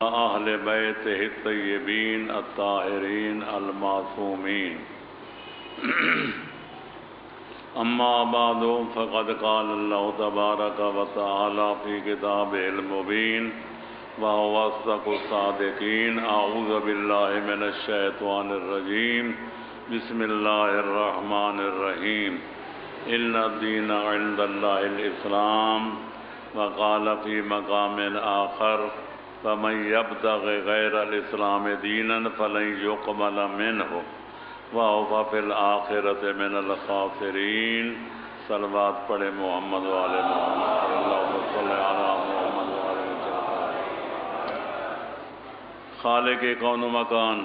أهل بيته الطيبين الطاهرين المعصومين أما بعد فقد قال الله تبارك وتعالى في كتابه المبين وهو أصدق الصادقين. أعوذ بالله من الشيطان الرجيم. بسم الله الرحمن الرحيم. إن الدين عند الله الإسلام. وقال في مقام آخر فمن يبتغ غير الإسلام دينا فلن يقبل منه وهو في الآخرة من الخاسرين. صلوات پڑھے محمد والے محمد اللہم صلی علی محمد والے وسلم. خالق کون و مکان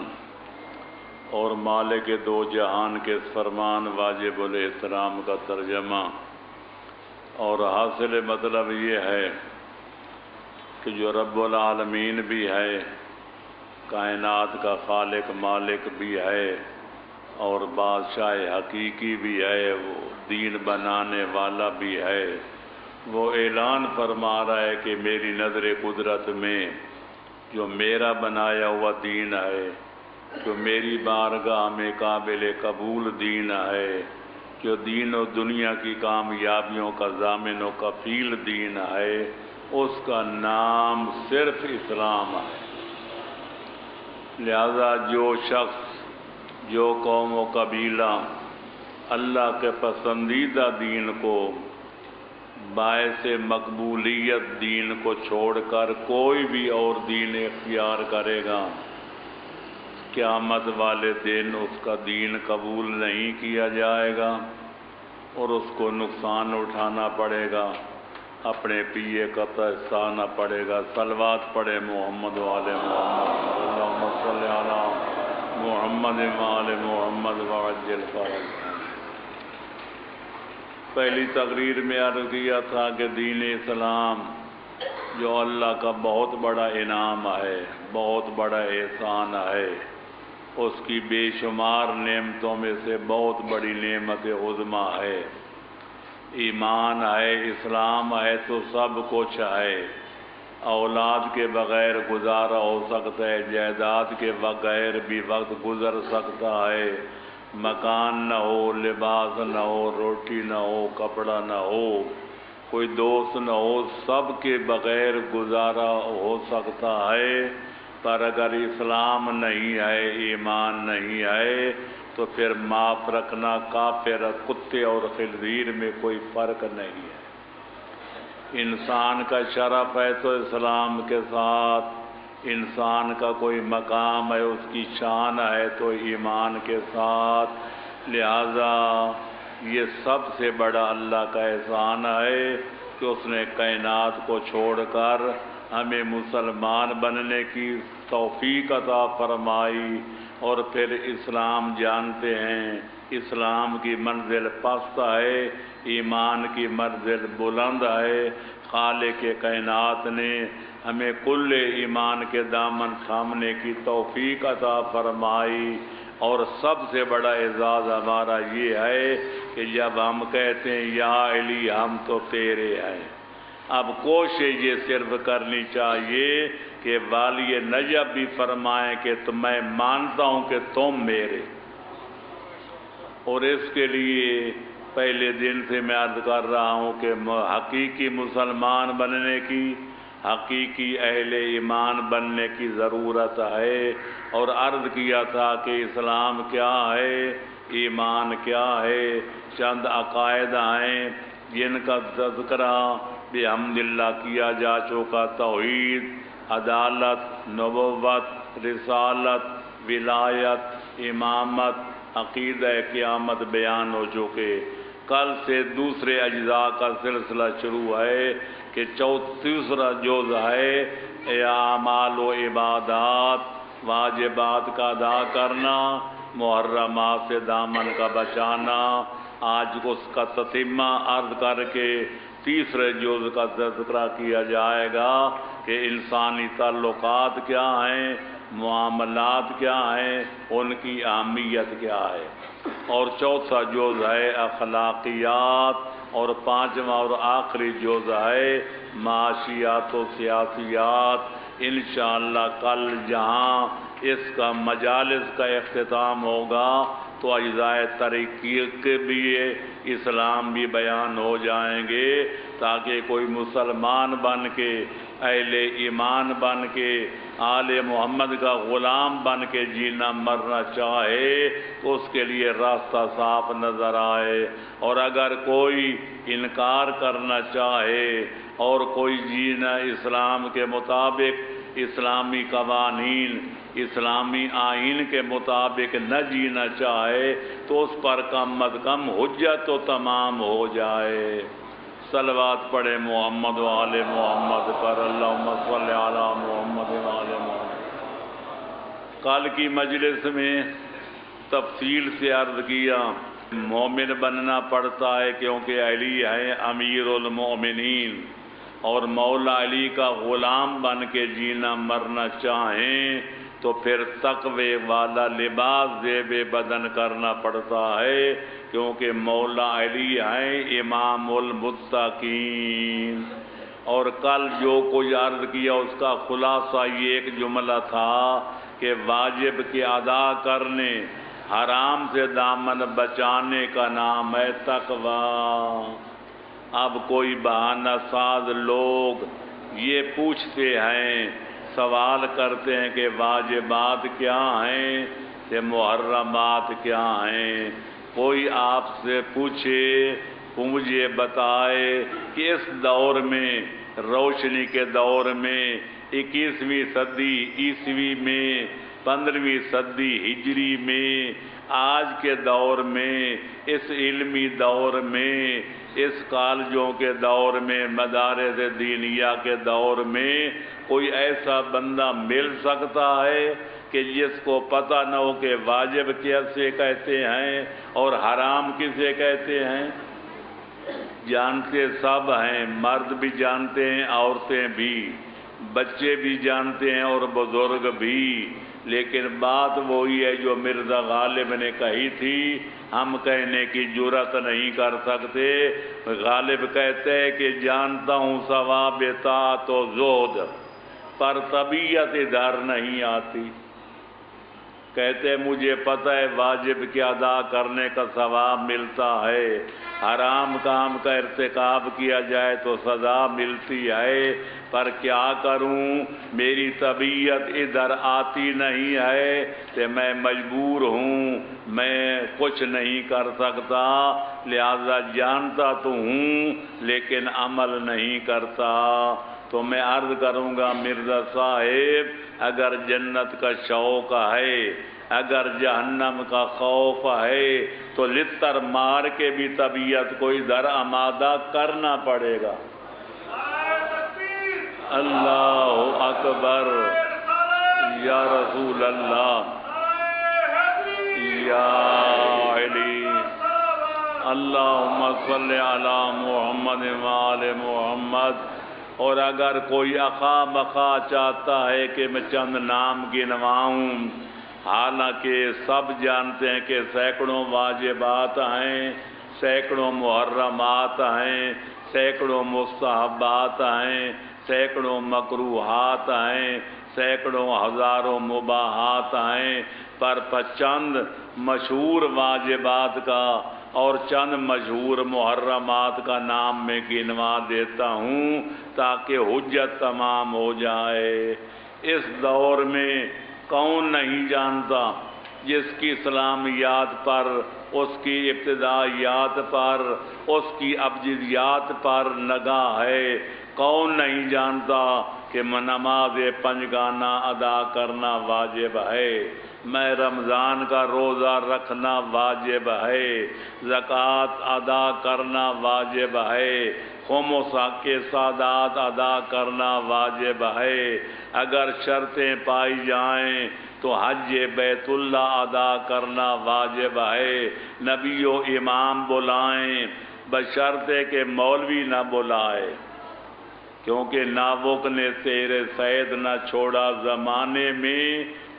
اور مالک دو جہان کے فرمان واجب الاحترام کا ترجمہ اور حاصل مطلب یہ ہے کہ جو رب العالمین بھی ہے، کائنات کا خالق مالک بھی ہے اور بادشاہ حقیقی بھی ہے، وہ دین بنانے والا بھی ہے. وہ اعلان فرما رہا ہے کہ میری نظر قدرت میں جو میرا بنایا ہوا دین ہے، جو میری بارگاہ میں قابل قبول دین ہے، جو دین و دنیا کی کامیابیوں کا ضامن و کفیل دین ہے، اس کا نام صرف اسلام ہے. لہذا جو شخص، جو قوم و قبیلہ اللہ کے پسندیدہ دین کو، باعث مقبولیت دین کو چھوڑ کر کوئی بھی اور دین اختیار کرے گا، قیامت والے دن اس کا دین قبول نہیں کیا جائے گا اور اس کو نقصان اٹھانا پڑے گا، اپنے پیے کا پہچانا پڑے گا. صلوات پڑھے محمد والے محمد اللہم صلی علی محمد وآل محمد وعجل فرج. پہلی تقریر میں عرض کیا تھا کہ دین اسلام جو اللہ کا بہت بڑا انعام ہے، بہت بڑا احسان ہے، اس کی بے شمار نعمتوں میں سے بہت بڑی نعمت عظمیٰ ہے. ایمان ہے، اسلام ہے تو سب کچھ ہے. اولاد کے بغیر گزارا ہو سکتا ہے، جائیداد کے بغیر بھی وقت گزر سکتا ہے. مکان نہ ہو، لباس نہ ہو، روٹی نہ ہو، کپڑا نہ ہو، کوئی دوست نہ ہو، سب کے بغیر گزارا ہو سکتا ہے. پر اگر اسلام نہیں ہے، ایمان نہیں ہے تو پھر معاف رکھنا کافر، کتے اور خنزیر میں کوئی فرق نہیں ہے. انسان کا شرف ہے تو اسلام کے ساتھ، انسان کا کوئی مقام ہے، اس کی شان ہے تو ایمان کے ساتھ. لہذا یہ سب سے بڑا اللہ کا احسان ہے کہ اس نے کائنات کو چھوڑ کر ہمیں مسلمان بننے کی توفیق عطا فرمائی. اور پھر اسلام جانتے ہیں، اسلام کی منزل پست ہے، ایمان کی منزل بلند ہے. خالق کائنات نے ہمیں کل ایمان کے دامن تھامنے کی توفیق عطا فرمائی. اور سب سے بڑا اعزاز ہمارا یہ ہے کہ جب ہم کہتے ہیں یا علی ہم تو تیرے ہیں، اب کوشش یہ صرف کرنی چاہیے کہ والی نجف بھی فرمائیں کہ میں مانتا ہوں کہ تم میرے. اور اس کے لیے پہلے دن سے میں عرض کر رہا ہوں کہ حقیقی مسلمان بننے کی، حقیقی اہل ایمان بننے کی ضرورت ہے. اور عرض کیا تھا کہ اسلام کیا ہے، ایمان کیا ہے. چند عقائد ہیں جن کا تذکرہ بحمد اللہ کیا جا چکا. توحید، عدالت، نبوت، رسالت، ولایت، امامت، عقیدہ قیامت بیان ہو چکے. کل سے دوسرے اجزاء کا سلسلہ شروع ہے کہ تیسرا جز ہے اعمال و عبادات، واجبات کا ادا کرنا، محرمات سے دامن کا بچانا. آج اس کا تتمہ عرض کر کے تیسرے جز کا تذکرہ کیا جائے گا کہ انسانی تعلقات کیا ہیں، معاملات کیا ہیں، ان کی اہمیت کیا ہے. اور چوتھا جز ہے اخلاقیات، اور پانچواں اور آخری جز ہے معاشیات و سیاسیات. انشاءاللہ کل جہاں اس کا مجالس کا اختتام ہوگا تو اجزاء تحریک بھی اسلام بھی بیان ہو جائیں گے، تاکہ کوئی مسلمان بن کے، اہل ایمان بن کے، آل محمد کا غلام بن کے جینا مرنا چاہے تو اس کے لیے راستہ صاف نظر آئے، اور اگر کوئی انکار کرنا چاہے اور کوئی جینا اسلام کے مطابق، اسلامی قوانین، اسلامی آئین کے مطابق نہ جینا چاہے تو اس پر کم از کم حجت تو تمام ہو جائے۔ صلوات پڑھے محمد و آل محمد پر، اللہم صلی علی محمد و آل محمد۔ کل کی مجلس میں تفصیل سے عرض کیا، مومن بننا پڑتا ہے کیونکہ علی ہے امیر المومنین، اور مولا علی کا غلام بن کے جینا مرنا چاہیں تو پھر تقوی والا لباس زیب بدن کرنا پڑتا ہے، کیونکہ مولا علی ہیں امام المتقین۔ اور کل جو کچھ عرض کیا اس کا خلاصہ یہ ایک جملہ تھا کہ واجب کے ادا کرنے، حرام سے دامن بچانے کا نام ہے تقوی۔ اب کوئی بہانہ ساز لوگ یہ پوچھتے ہیں، سوال کرتے ہیں کہ واجبات کیا ہیں کہ محرمات کیا ہیں۔ کوئی آپ سے پوچھے، مجھے بتائے کہ اس دور میں، روشنی کے دور میں، 21ویں صدی عیسوی میں، 15ویں صدی ہجری میں، آج کے دور میں، اس علمی دور میں، اس کالجوں کے دور میں، مدارس دینیہ کے دور میں کوئی ایسا بندہ مل سکتا ہے کہ جس کو پتہ نہ ہو کہ واجب کیسے کہتے ہیں اور حرام کسے کہتے ہیں؟ جانتے سب ہیں، مرد بھی جانتے ہیں، عورتیں بھی، بچے بھی جانتے ہیں اور بزرگ بھی، لیکن بات وہی ہے جو مرزا غالب نے کہی تھی، ہم کہنے کی جرات نہیں کر سکتے۔ غالب کہتے ہیں کہ جانتا ہوں ثواب طاعت و زہد، پر طبیعت ادھر نہیں آتی۔ کہتے مجھے پتہ ہے واجب کے ادا کرنے کا ثواب ملتا ہے، حرام کام کا ارتکاب کیا جائے تو سزا ملتی ہے، پر کیا کروں، میری طبیعت ادھر آتی نہیں ہے کہ میں مجبور ہوں، میں کچھ نہیں کر سکتا، لہذا جانتا تو ہوں لیکن عمل نہیں کرتا۔ تو میں عرض کروں گا مرزا صاحب، اگر جنت کا شوق ہے، اگر جہنم کا خوف ہے تو لتر مار کے بھی طبیعت کو ادھر آمادہ کرنا پڑے گا۔ اللہ اکبر، یا رسول اللہ، یا علی، اللہم صلی علی محمد وآل محمد۔ اور اگر کوئی اخا مخا چاہتا ہے کہ میں چند نام گنواؤں، حالانکہ سب جانتے ہیں کہ سینکڑوں واجبات ہیں، سینکڑوں محرمات ہیں، سینکڑوں مستحبات ہیں، سینکڑوں مکروہات ہیں، سینکڑوں ہزاروں مباحات ہیں، پر چند مشہور واجبات کا اور چند مشہور محرمات کا نام میں گنوا دیتا ہوں تاکہ حجت تمام ہو جائے۔ اس دور میں کون نہیں جانتا جس کی اسلامیات پر، اس کی ابتدائیات پر، اس کی ابجدیات پر نگاہ ہے، کون نہیں جانتا کہ نماز پنجگانہ ادا کرنا واجب ہے، میں رمضان کا روزہ رکھنا واجب ہے، زکوٰۃ ادا کرنا واجب ہے، خمس کے سادات ادا کرنا واجب ہے، اگر شرطیں پائی جائیں تو حج بیت اللہ ادا کرنا واجب ہے، نبی و امام بلائیں بشرطے کہ مولوی نہ بلائے، کیونکہ ناوک نے تیرے سید نہ چھوڑا زمانے میں،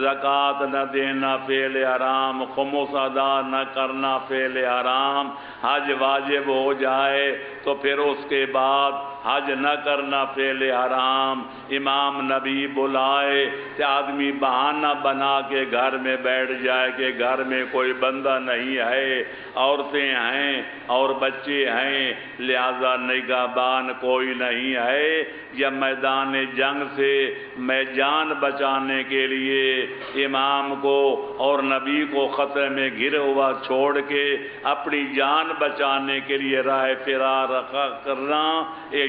زکوٰۃ نہ دینا فعل حرام، خمس ادا نہ کرنا فعل حرام، حج واجب ہو جائے تو پھر اس کے بعد حج نہ کرنا فعل حرام، امام نبی بلائے کہ آدمی بہانہ بنا کے گھر میں بیٹھ جائے کہ گھر میں کوئی بندہ نہیں ہے، عورتیں ہیں اور بچے ہیں، لہذا نگہبان کوئی نہیں ہے، یا میدان جنگ سے میں جان بچانے کے لیے امام کو اور نبی کو خطرے میں گرا ہوا چھوڑ کے اپنی جان بچانے کے لیے راہ فرار کرنا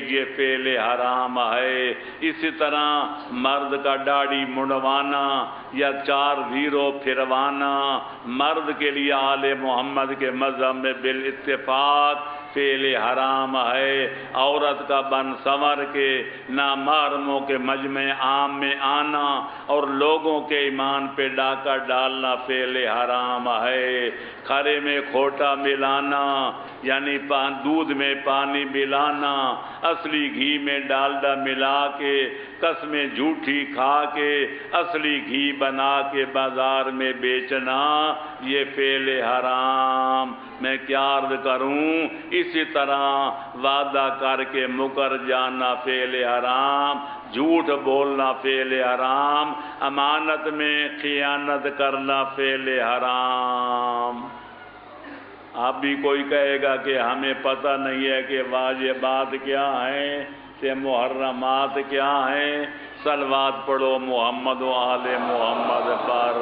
یہ فعل حرام ہے۔ اسی طرح مرد کا داڑھی منڈوانا یا 4 زیرو پھروانا مرد کے لیے آل محمد کے مذہب میں بالاتفاق فعل حرام ہے۔ عورت کا بن سنور کے نامحرموں کے مجمع عام میں آنا اور لوگوں کے ایمان پہ ڈاکہ ڈالنا فعل حرام ہے۔ کھرے میں کھوٹا ملانا یعنی دودھ میں پانی ملانا، اصلی گھی میں ڈالڈا ملا کے قسمیں جھوٹی کھا کے اصلی گھی بنا کے بازار میں بیچنا یہ فعل حرام۔ میں کیا عرض کروں، اسی طرح وعدہ کر کے مکر جانا فعل حرام، جھوٹ بولنا فعل حرام، امانت میں خیانت کرنا فعل حرام۔ اب بھی کوئی کہے گا کہ ہمیں پتہ نہیں ہے کہ واجبات کیا ہیں کہ محرمات کیا ہیں، صلوات پڑھو محمد و آل محمد پر،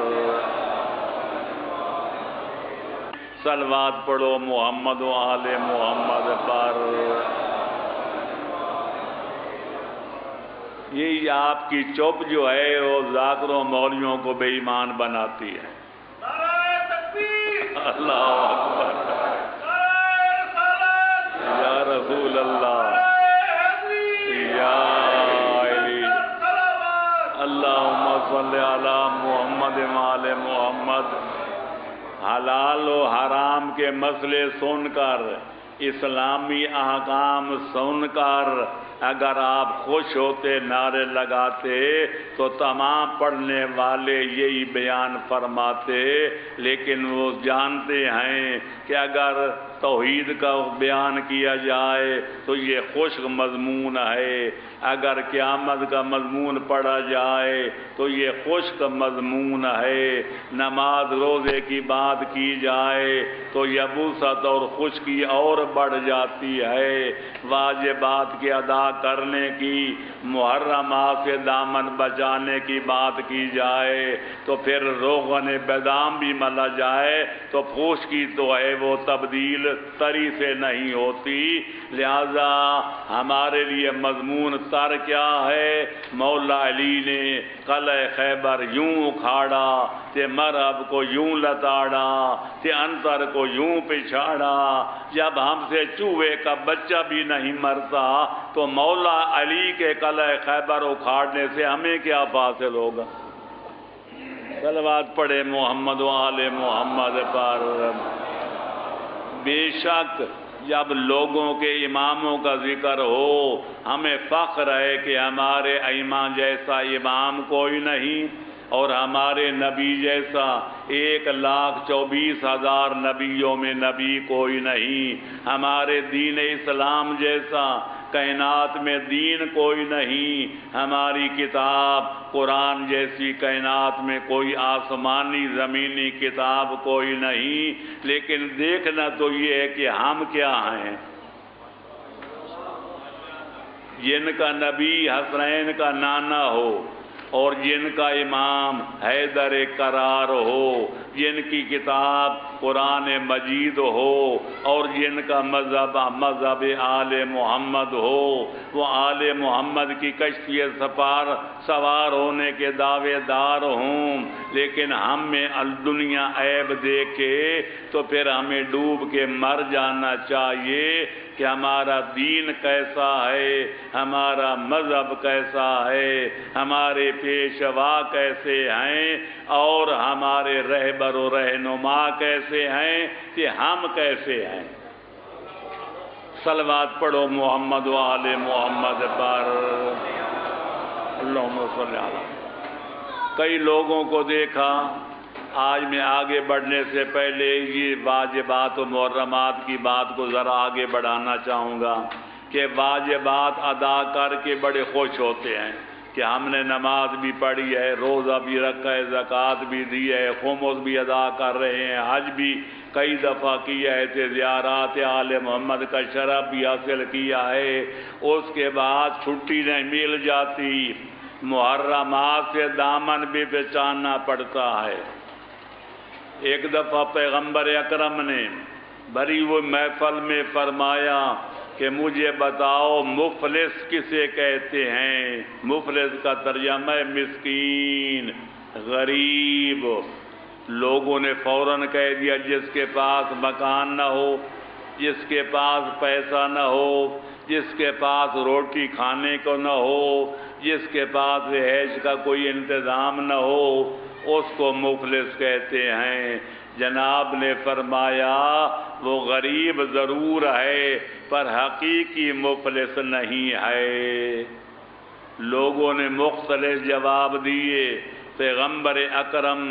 صلوات پڑھو محمد و آل محمد پر۔ یہی آپ کی چپ جو ہے وہ ذاکروں مولویوں کو بے ایمان بناتی ہے۔ اللہ اکبر، یا رسول اللہ، یا علی، اللہم صلی علی محمد وآل محمد۔ حلال و حرام کے مسئلے سن کر، اسلامی احکام سن کر اگر آپ خوش ہوتے نعرے لگاتے تو تمام پڑھنے والے یہی بیان فرماتے، لیکن وہ جانتے ہیں کہ اگر توحید کا بیان کیا جائے تو یہ خشک مضمون ہے، اگر قیامت کا مضمون پڑھا جائے تو یہ خشک مضمون ہے، نماز روزے کی بات کی جائے تو یبوست اور خشکی اور بڑھ جاتی ہے، واجبات کی ادا کرنے کی، محرمات سے دامن بچانے کی بات کی جائے تو پھر روغن بادام بھی ملا جائے تو خشکی تو ہے وہ تبدیل تری سے نہیں ہوتی، لہذا ہمارے لیے مضمون تر کیا ہے؟ مولا علی نے قلعہ خیبر یوں اکھاڑا کہ مرہب کو یوں لتاڑا کہ انتر کو یوں پچھاڑا، جب ہم سے چوہے کا بچہ بھی نہیں مرتا تو مولا علی کے قلعہ خیبر اکھاڑنے سے ہمیں کیا حاصل ہوگا؟ صلوات پڑھے محمد و آل محمد پر۔ بے شک جب لوگوں کے اماموں کا ذکر ہو ہمیں فخر ہے کہ ہمارے ائمہ جیسا امام کوئی نہیں اور ہمارے نبی جیسا 1,24,000 نبیوں میں نبی کوئی نہیں، ہمارے دین اسلام جیسا کائنات میں دین کوئی نہیں، ہماری کتاب قرآن جیسی کائنات میں کوئی آسمانی زمینی کتاب کوئی نہیں، لیکن دیکھنا تو یہ ہے کہ ہم کیا ہیں۔ جن کا نبی حسنین کا نانا ہو اور جن کا امام حیدر کرار ہو، جن کی کتاب قرآن مجید ہو اور جن کا مذہب آل محمد ہو، وہ آل محمد کی کشتی سوار ہونے کے دعوے دار ہوں، لیکن ہم میں الدنیا عیب دیکھے تو پھر ہمیں ڈوب کے مر جانا چاہیے کہ ہمارا دین کیسا ہے، ہمارا مذہب کیسا ہے، ہمارے پیشوا کیسے ہیں اور ہمارے رہبر و رہنما کیسے ہیں کہ ہم کیسے ہیں۔ صلوات پڑھو محمد و آل محمد پر۔ اللہم صلی علی کئی لوگوں کو دیکھا. آج میں آگے بڑھنے سے پہلے یہ واجبات و محرمات کی بات کو ذرا آگے بڑھانا چاہوں گا کہ واجبات ادا کر کے بڑے خوش ہوتے ہیں کہ ہم نے نماز بھی پڑھی ہے، روزہ بھی رکھا ہے، زکوٰۃ بھی دی ہے، خمس بھی ادا کر رہے ہیں، حج بھی کئی دفعہ کیا ہے، زیارات آل محمد کا شرف بھی حاصل کیا ہے. اس کے بعد چھٹی نہیں مل جاتی، محرمات سے دامن بھی بچانا پڑتا ہے. ایک دفعہ پیغمبر اکرم نے بھری ہوئی محفل میں فرمایا کہ مجھے بتاؤ مفلس کسے کہتے ہیں؟ مفلس کا ترجمہ ہے مسکین، غریب. لوگوں نے فوراً کہہ دیا جس کے پاس مکان نہ ہو، جس کے پاس پیسہ نہ ہو، جس کے پاس روٹی کھانے کو نہ ہو، جس کے پاس رہائش کا کوئی انتظام نہ ہو، اس کو مفلس کہتے ہیں. جناب نے فرمایا وہ غریب ضرور ہے پر حقیقی مفلس نہیں ہے. لوگوں نے مختلف جواب دیے. پیغمبر اکرم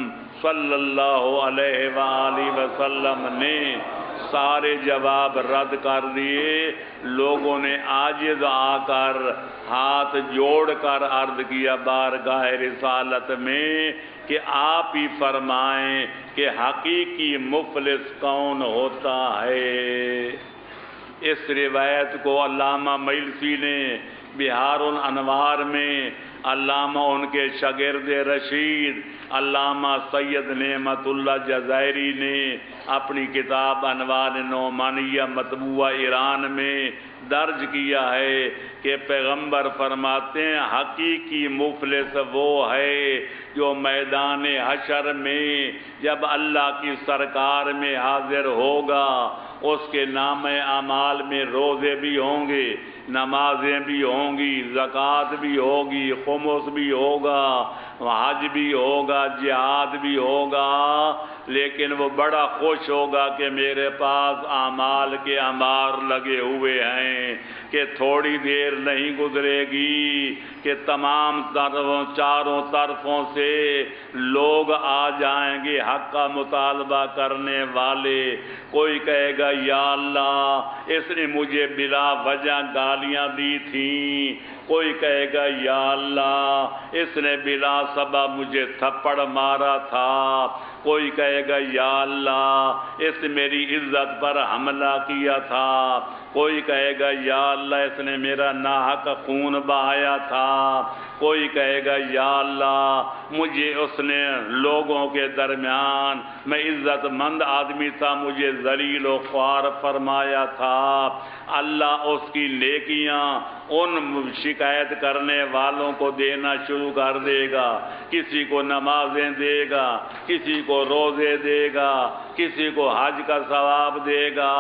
صلی اللہ علیہ وآلہ وسلم نے سارے جواب رد کر دیے. لوگوں نے عاجز آ کر ہاتھ جوڑ کر عرض کیا بارگاہ رسالت میں کہ آپ ہی فرمائیں کہ حقیقی مفلس کون ہوتا ہے. اس روایت کو علامہ مجلسی نے بہار الانوار میں، علامہ ان کے شاگرد رشید علامہ سید نعمت اللہ جزائری نے اپنی کتاب انوار نعمانیہ مطبوعہ ایران میں درج کیا ہے کہ پیغمبر فرماتے ہیں حقیقی مفلس وہ ہے جو میدان حشر میں جب اللہ کی سرکار میں حاضر ہوگا، اس کے نام اعمال میں روزے بھی ہوں گے، نمازیں بھی ہوں گی، زکوٰۃ بھی ہوگی، خمس بھی ہوگا، حج بھی ہوگا، جہاد بھی ہوگا، لیکن وہ بڑا خوش ہوگا کہ میرے پاس اعمال کے انبار لگے ہوئے ہیں کہ تھوڑی دیر نہیں گزرے گی کہ تمام چاروں طرفوں سے لوگ آ جائیں گے حق کا مطالبہ کرنے والے. کوئی کہے گا یا اللہ اس نے مجھے بلا وجہ گالیاں دی تھیں، کوئی کہے گا یا اللہ اس نے بلا سبب مجھے تھپڑ مارا تھا، کوئی کہے گا یا اللہ اس نے میری عزت پر حملہ کیا تھا، کوئی کہے گا یا اللہ اس نے میرا ناحق خون بہایا تھا، کوئی کہے گا یا اللہ مجھے اس نے لوگوں کے درمیان میں عزت مند آدمی تھا مجھے ذلیل و خوار فرمایا تھا. اللہ اس کی نیکیاں ان شکایت کرنے والوں کو دینا شروع کر دے گا. کسی کو نمازیں دے گا، کسی کو روزے دے گا، کسی کو حج کا ثواب دے گا.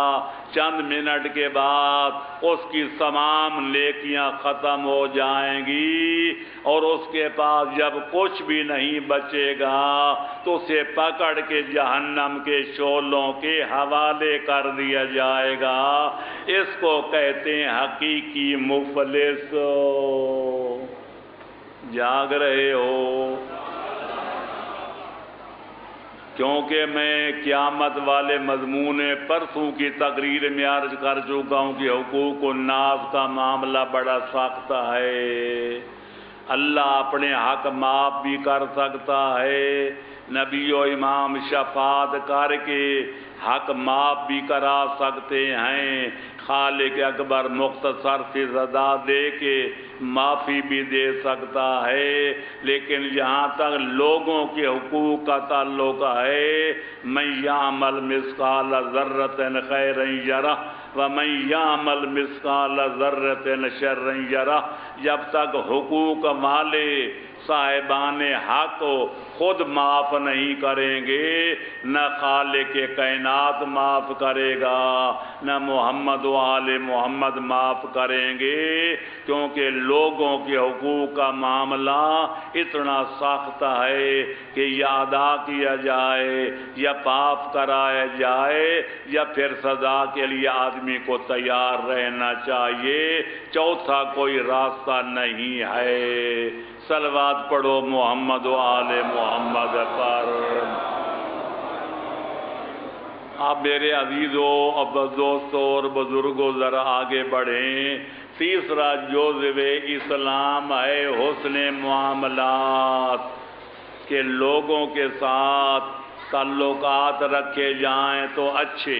چند منٹ کے بعد اس کی تمام نیکیاں ختم ہو جائیں گی اور اس کے پاس جب کچھ بھی نہیں بچے گا تو اسے پکڑ کے جہنم کے شعلوں کے حوالے کر دیا جائے گا. اس کو کہتے ہیں حقیقی مفلس. جاگ رہے ہو؟ کیونکہ میں قیامت والے مضمون پرسوں کی تقریر میں عرض کر چکا ہوں کہ حقوق الناس کا معاملہ بڑا سخت ہے. اللہ اپنے حق معاف بھی کر سکتا ہے، نبی و امام شفاعت کر کے حق معاف بھی کرا سکتے ہیں، خالق اکبر مختصر سی سزا دے کے معافی بھی دے سکتا ہے. لیکن جہاں تک لوگوں کے حقوق کا تعلق ہے، من یعمل مثقال ذرۃ خیرا یرہ ومن یعمل مثقال ذرۃ شرا یرہ. جب تک حقوق والے صاحبان حق خود معاف نہیں کریں گے، نہ خالق کائنات معاف کرے گا، نہ محمد و آل محمد معاف کریں گے. کیونکہ لوگوں کے حقوق کا معاملہ اتنا سخت ہے کہ یا ادا کیا جائے یا معاف کرایا جائے یا پھر سزا کے لیے آدمی کو تیار رہنا چاہیے. چوتھا کوئی راستہ نہیں ہے. صلوات پڑھو محمد و آل محمد پر۔ آپ میرے عزیزوں اب دوستوں اور بزرگوں ذرا آگے بڑھیں۔ تیسرا جزو اسلام ہے حسن معاملات، کہ لوگوں کے ساتھ تعلقات رکھے جائیں تو اچھے،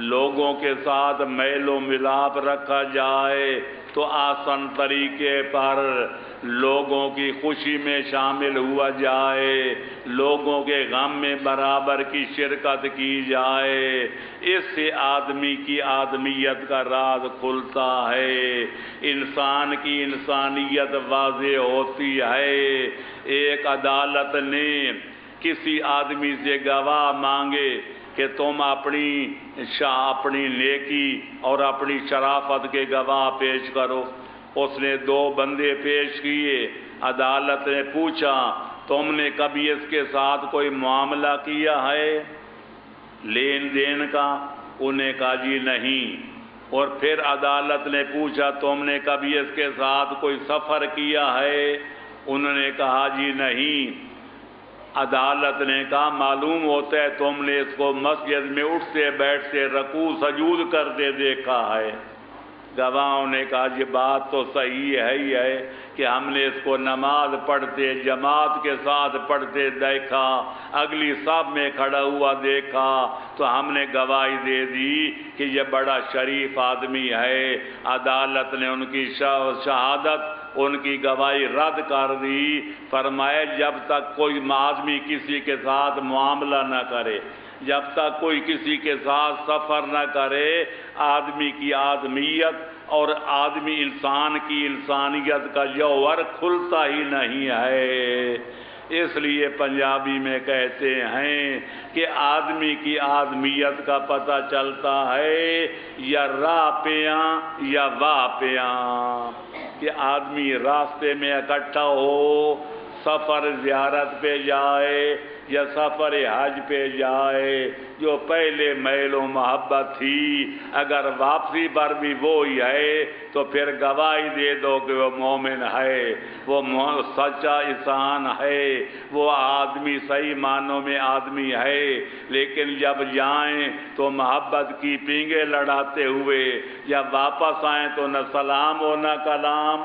لوگوں کے ساتھ میل و ملاپ رکھا جائے تو آسان طریقے پر لوگوں کی خوشی میں شامل ہوا جائے، لوگوں کے غم میں برابر کی شرکت کی جائے۔ اس سے آدمی کی آدمیت کا راز کھلتا ہے، انسان کی انسانیت واضح ہوتی ہے۔ ایک عدالت نے کسی آدمی سے گواہ مانگے کہ تم اپنی نیکی اور اپنی شرافت کے گواہ پیش کرو۔ اس نے 2 بندے پیش کیے۔ عدالت نے پوچھا تم نے کبھی اس کے ساتھ کوئی معاملہ کیا ہے لین دین کا؟ انہوں نے کہا جی نہیں۔ اور پھر عدالت نے پوچھا تم نے کبھی اس کے ساتھ کوئی سفر کیا ہے؟ انہوں نے کہا جی نہیں۔ عدالت نے کہا معلوم ہوتا ہے تم نے اس کو مسجد میں اٹھتے بیٹھتے رکوع سجود کرتے دیکھا ہے۔ گواہوں نے کہا یہ بات تو صحیح ہے ہی ہے کہ ہم نے اس کو نماز پڑھتے جماعت کے ساتھ پڑھتے دیکھا، اگلی صف میں کھڑا ہوا دیکھا، تو ہم نے گواہی دے دی کہ یہ بڑا شریف آدمی ہے۔ عدالت نے ان کی شہادت، ان کی گواہی رد کر دی۔ فرمایا جب تک کوئی آدمی کسی کے ساتھ معاملہ نہ کرے، جب تک کوئی کسی کے ساتھ سفر نہ کرے، آدمی کی آدمیت اور آدمی انسان کی انسانیت کا جوہر کھلتا ہی نہیں ہے۔ اس لیے پنجابی میں کہتے ہیں کہ آدمی کی آدمیت کا پتہ چلتا ہے یا راہ پیاں یا واہ پیاں، کہ آدمی راستے میں اکٹھا ہو، سفر زیارت پہ جائے یا سفر حج پہ جائے، جو پہلے میل و محبت تھی اگر واپسی پر بھی وہی ہے تو پھر گواہی دے دو کہ وہ مومن ہے، وہ سچا انسان ہے، وہ آدمی صحیح معنوں میں آدمی ہے۔ لیکن جب جائیں تو محبت کی پینگیں لڑاتے ہوئے، جب واپس آئیں تو نہ سلام و نہ کلام۔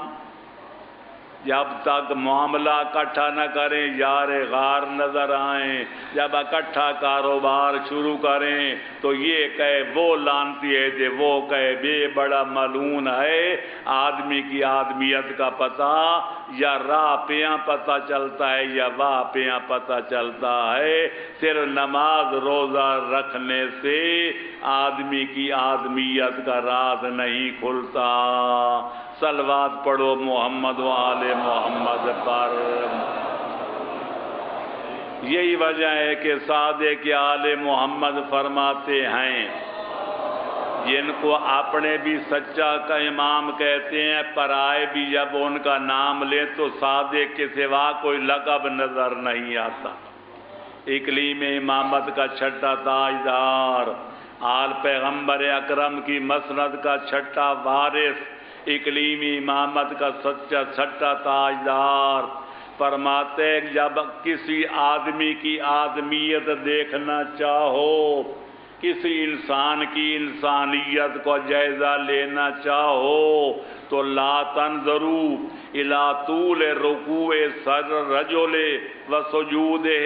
جب تک معاملہ اکٹھا نہ کریں یار غار نظر آئیں، جب اکٹھا کاروبار شروع کریں تو یہ کہے وہ لانتی ہے دے، وہ کہے بے بڑا ملعون ہے۔ آدمی کی آدمیت کا پتہ یا راہ پیاں پتہ چلتا ہے یا واہ پیاں پتہ چلتا ہے۔ صرف نماز روزہ رکھنے سے آدمی کی آدمیت کا راز نہیں کھلتا۔ صلوات پڑھو محمد و آل محمد پر۔ یہی وجہ ہے کہ صادق آل محمد فرماتے ہیں جن کو اپنے بھی سچا کا امام کہتے ہیں، پرائے بھی جب ان کا نام لیں تو صادق کے سوا کوئی لقب نظر نہیں آتا۔ اقلیم امامت کا چھٹا تاجدار، آل پیغمبر اکرم کی مسند کا چھٹا وارث، اقلیمی امامت کا سچا چھٹا تاجدار، فرماتے ہیں جب کسی آدمی کی آدمیت دیکھنا چاہو، کسی انسان کی انسانیت کو جائزہ لینا چاہو تو لا تنظروا الی طول رکوع الرجل و سجودہ،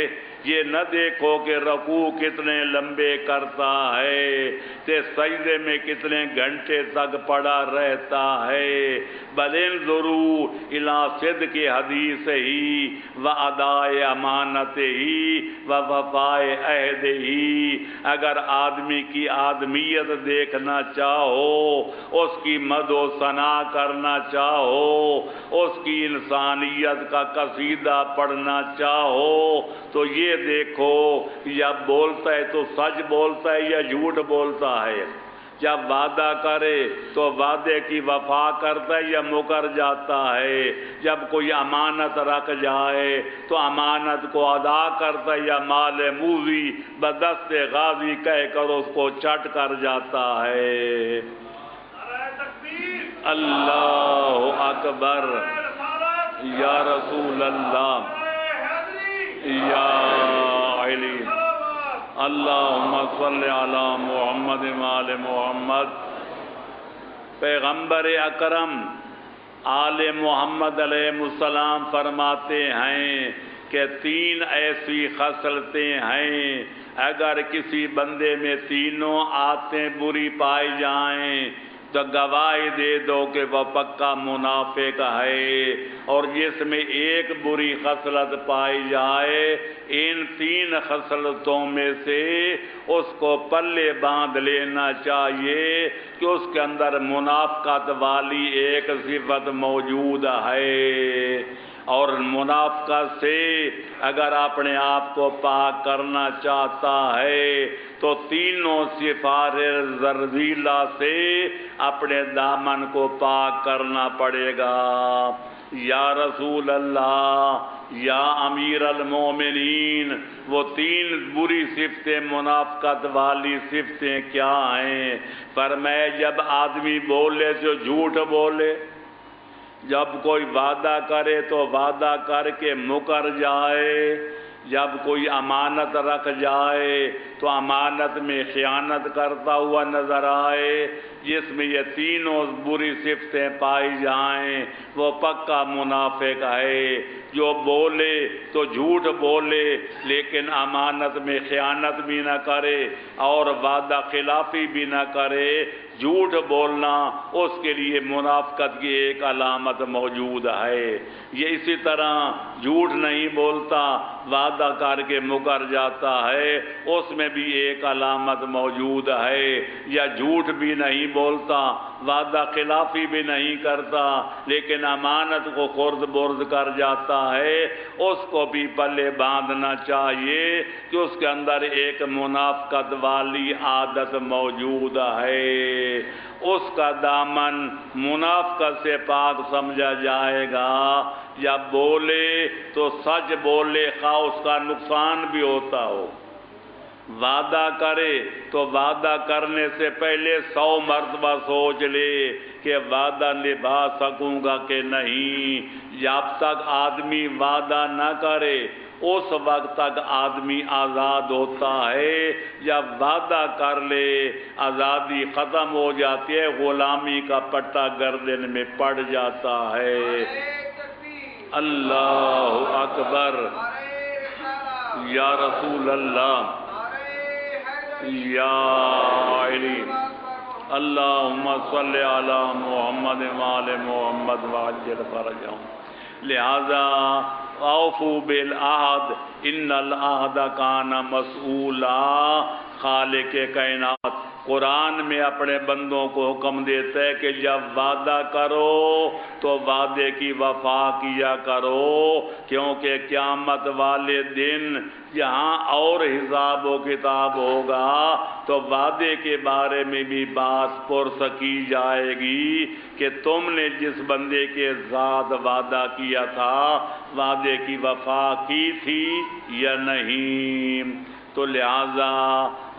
یہ نہ دیکھو کہ رکوع کتنے لمبے کرتا ہے تے سجدے میں کتنے گھنٹے تک پڑا رہتا ہے، بل انظروا الی صدق حدیثہ و اداء امانتہ و وفاء عہدہ۔ اگر آدمی کی آدمیت دیکھنا چاہو، اس کی مدح و ثنا کرنا چاہو، اس کی انسانیت کا قصیدہ پڑھنا چاہو تو یہ دیکھو یا بولتا ہے تو سچ بولتا ہے یا جھوٹ بولتا ہے، جب وعدہ کرے تو وعدے کی وفا کرتا ہے یا مکر جاتا ہے، جب کوئی امانت رکھ جائے تو امانت کو ادا کرتا ہے یا مال موذی بدست غازی کہہ کر اس کو چٹ کر جاتا ہے۔ اللہ اکبر۔ یا رسول اللہ یا علی اللہم صلی علی محمد وآل محمد۔ پیغمبر اکرم آل محمد علیہ السلام فرماتے ہیں کہ 3 ایسی خصلتیں ہیں، اگر کسی بندے میں تینوں عادتیں بری پائی جائیں تو گواہی دے دو کہ وہ پکا منافق ہے، اور جس میں ایک بری خصلت پائی جائے ان 3 خصلتوں میں سے اس کو پلے باندھ لینا چاہیے کہ اس کے اندر منافقت والی ایک صفت موجود ہے، اور منافقت سے اگر اپنے آپ کو پاک کرنا چاہتا ہے تو تینوں صفات رذیلہ سے اپنے دامن کو پاک کرنا پڑے گا۔ یا رسول اللہ یا امیر المومنین، وہ 3 بری صفتیں منافقت والی صفتیں کیا ہیں؟ فرمایا جب آدمی بولے تو جھوٹ بولے، جب کوئی وعدہ کرے تو وعدہ کر کے مکر جائے، جب کوئی امانت رکھ جائے تو امانت میں خیانت کرتا ہوا نظر آئے، جس میں یہ تینوں بری صفتیں پائی جائیں وہ پکا منافق ہے۔ جو بولے تو جھوٹ بولے لیکن امانت میں خیانت بھی نہ کرے اور وعدہ خلافی بھی نہ کرے، جھوٹ بولنا اس کے لیے منافقت کی ایک علامت موجود ہے۔ یہ اسی طرح جھوٹ نہیں بولتا، وعدہ کر کے مکر جاتا ہے، اس میں بھی ایک علامت موجود ہے۔ یا جھوٹ بھی نہیں بولتا، وعدہ خلافی بھی نہیں کرتا لیکن امانت کو خرد برد کر جاتا ہے، اس کو بھی پلے باندھنا چاہیے کہ اس کے اندر ایک منافقت والی عادت موجود ہے، اس کا دامن منافقت سے پاک سمجھا جائے گا۔ جب بولے تو سچ بولے خواہ اس کا نقصان بھی ہوتا ہو، وعدہ کرے تو وعدہ کرنے سے پہلے 100 مرتبہ سوچ لے کہ وعدہ نبھا سکوں گا کہ نہیں۔ جب تک آدمی وعدہ نہ کرے اس وقت تک آدمی آزاد ہوتا ہے، جب وعدہ کر لے آزادی ختم ہو جاتی ہے، غلامی کا پٹا گردن میں پڑ جاتا ہے۔ اللہ اکبر، یا رسول اللہ یا علی اللہم صلی علی محمد وآل محمد وعجل فرجہم۔ لہذا اوفوا بالعہد ان العہد کان مسئولا۔ خالق کائنات قرآن میں اپنے بندوں کو حکم دیتا ہے کہ جب وعدہ کرو تو وعدے کی وفا کیا کرو، کیونکہ قیامت والے دن جہاں اور حساب و کتاب ہوگا تو وعدے کے بارے میں بھی بات پرس کی جائے گی کہ تم نے جس بندے کے ساتھ وعدہ کیا تھا وعدے کی وفا کی تھی یا نہیں۔ تو لہذا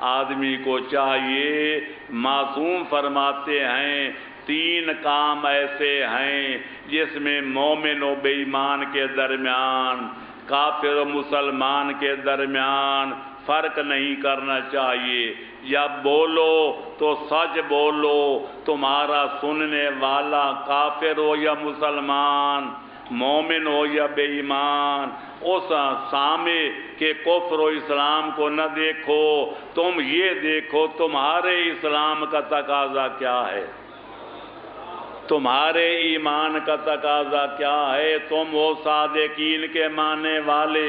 آدمی کو چاہیے، معصوم فرماتے ہیں 3 کام ایسے ہیں جس میں مومن و بے ایمان کے درمیان، کافر و مسلمان کے درمیان فرق نہیں کرنا چاہیے۔ جب بولو تو سچ بولو، تمہارا سننے والا کافر ہو یا مسلمان، مومن ہو یا بے ایمان، اس سامع کے کفر و اسلام کو نہ دیکھو، تم یہ دیکھو تمہارے اسلام کا تقاضا کیا ہے، تمہارے ایمان کا تقاضا کیا ہے، تم وہ صادقین کے ماننے والے۔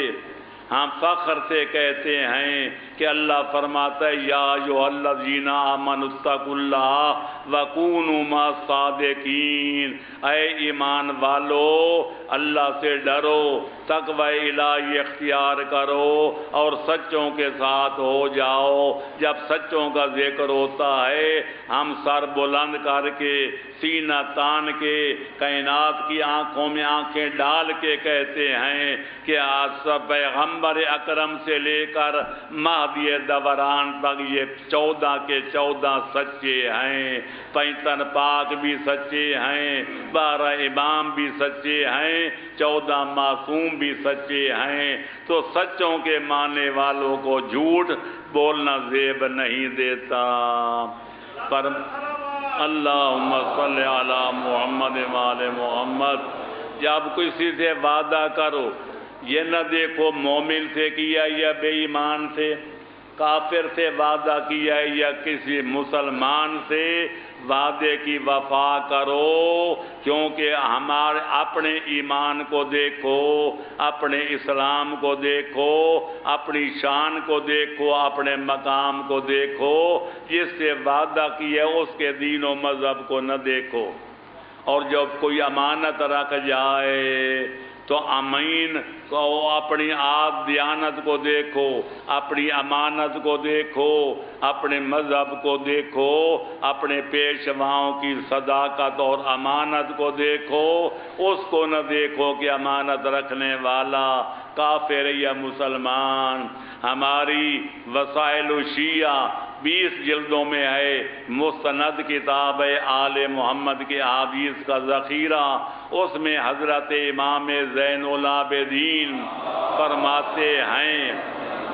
ہم فخر سے کہتے ہیں کہ اللہ فرماتا ہے یا ایھا الذین آمنوا اتقوا اللہ وکونوا مع الصادقین، اے ایمان والو اللہ سے ڈرو، تقوی الہی اختیار کرو اور سچوں کے ساتھ ہو جاؤ۔ جب سچوں کا ذکر ہوتا ہے ہم سر بلند کر کے سینہ تان کے کائنات کی آنکھوں میں آنکھیں ڈال کے کہتے ہیں کہ آج سب پیغمبر اکرم سے لے کر مہد وادی دوران تک یہ 14 کے 14 سچے ہیں، 55 پاک بھی سچے ہیں، 12 امام بھی سچے ہیں، 14 معصوم بھی سچے ہیں، تو سچوں کے ماننے والوں کو جھوٹ بولنا زیب نہیں دیتا۔ پر اللہم صلی علی محمد وآل محمد۔ جب کسی سے وعدہ کرو یہ نہ دیکھو مومن سے کیا یا بے ایمان سے، کافر سے وعدہ کیا یا کسی مسلمان سے، وعدے کی وفا کرو، کیونکہ ہمارے اپنے ایمان کو دیکھو، اپنے اسلام کو دیکھو، اپنی شان کو دیکھو، اپنے مقام کو دیکھو، جس سے وعدہ کیا اس کے دین و مذہب کو نہ دیکھو۔ اور جب کوئی امانت رکھ جائے تو امین کو اپنی آپ دیانت کو دیکھو، اپنی امانت کو دیکھو، اپنے مذہب کو دیکھو، اپنے پیشواؤں کی صداقت اور امانت کو دیکھو، اس کو نہ دیکھو کہ امانت رکھنے والا کافر یا مسلمان۔ ہماری وسائل الشیعہ 20 جلدوں میں ہے، مستند کتاب ہے آل محمد کے احادیث کا ذخیرہ، اس میں حضرت امام زین العابدین فرماتے ہیں